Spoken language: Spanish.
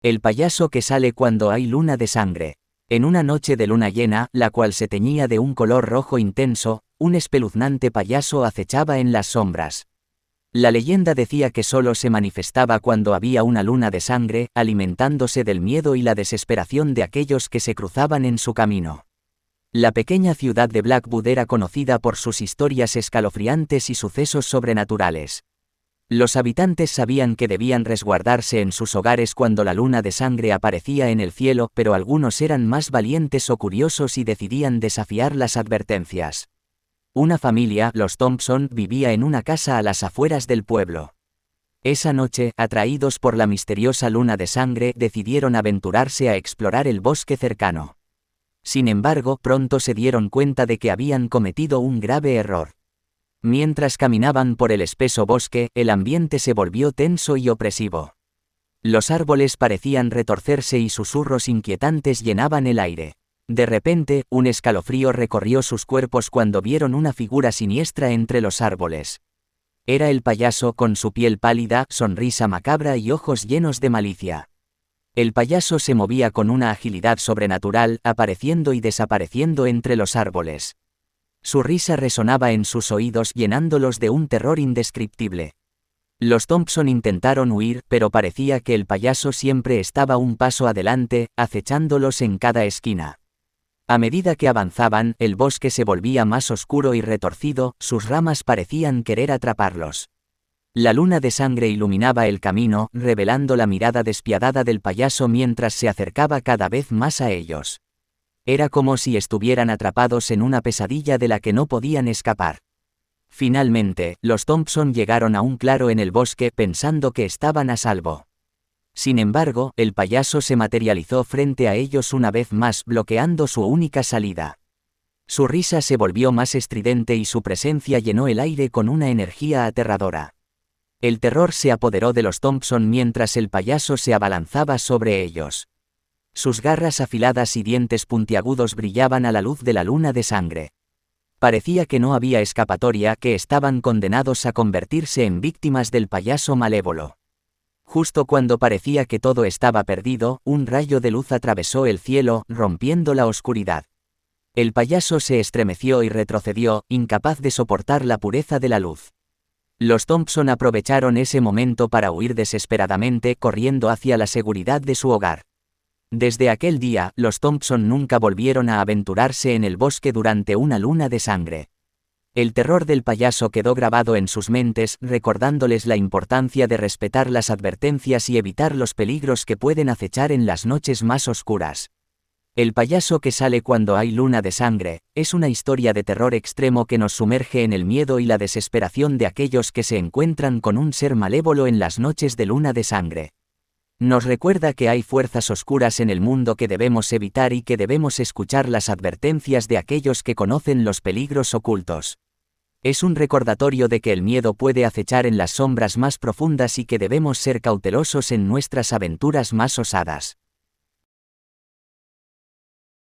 El payaso que sale cuando hay luna de sangre. En una noche de luna llena, la cual se teñía de un color rojo intenso, un espeluznante payaso acechaba en las sombras. La leyenda decía que solo se manifestaba cuando había una luna de sangre, alimentándose del miedo y la desesperación de aquellos que se cruzaban en su camino. La pequeña ciudad de Blackwood era conocida por sus historias escalofriantes y sucesos sobrenaturales. Los habitantes sabían que debían resguardarse en sus hogares cuando la luna de sangre aparecía en el cielo, pero algunos eran más valientes o curiosos y decidían desafiar las advertencias. Una familia, los Thompson, vivía en una casa a las afueras del pueblo. Esa noche, atraídos por la misteriosa luna de sangre, decidieron aventurarse a explorar el bosque cercano. Sin embargo, pronto se dieron cuenta de que habían cometido un grave error. Mientras caminaban por el espeso bosque, el ambiente se volvió tenso y opresivo. Los árboles parecían retorcerse y susurros inquietantes llenaban el aire. De repente, un escalofrío recorrió sus cuerpos cuando vieron una figura siniestra entre los árboles. Era el payaso con su piel pálida, sonrisa macabra y ojos llenos de malicia. El payaso se movía con una agilidad sobrenatural, apareciendo y desapareciendo entre los árboles. Su risa resonaba en sus oídos, llenándolos de un terror indescriptible. Los Thompson intentaron huir, pero parecía que el payaso siempre estaba un paso adelante, acechándolos en cada esquina. A medida que avanzaban, el bosque se volvía más oscuro y retorcido, sus ramas parecían querer atraparlos. La luna de sangre iluminaba el camino, revelando la mirada despiadada del payaso mientras se acercaba cada vez más a ellos. Era como si estuvieran atrapados en una pesadilla de la que no podían escapar. Finalmente, los Thompson llegaron a un claro en el bosque pensando que estaban a salvo. Sin embargo, el payaso se materializó frente a ellos una vez más, bloqueando su única salida. Su risa se volvió más estridente y su presencia llenó el aire con una energía aterradora. El terror se apoderó de los Thompson mientras el payaso se abalanzaba sobre ellos. Sus garras afiladas y dientes puntiagudos brillaban a la luz de la luna de sangre. Parecía que no había escapatoria, que estaban condenados a convertirse en víctimas del payaso malévolo. Justo cuando parecía que todo estaba perdido, un rayo de luz atravesó el cielo, rompiendo la oscuridad. El payaso se estremeció y retrocedió, incapaz de soportar la pureza de la luz. Los Thompson aprovecharon ese momento para huir desesperadamente, corriendo hacia la seguridad de su hogar. Desde aquel día, los Thompson nunca volvieron a aventurarse en el bosque durante una luna de sangre. El terror del payaso quedó grabado en sus mentes, recordándoles la importancia de respetar las advertencias y evitar los peligros que pueden acechar en las noches más oscuras. El payaso que sale cuando hay luna de sangre, es una historia de terror extremo que nos sumerge en el miedo y la desesperación de aquellos que se encuentran con un ser malévolo en las noches de luna de sangre. Nos recuerda que hay fuerzas oscuras en el mundo que debemos evitar y que debemos escuchar las advertencias de aquellos que conocen los peligros ocultos. Es un recordatorio de que el miedo puede acechar en las sombras más profundas y que debemos ser cautelosos en nuestras aventuras más osadas.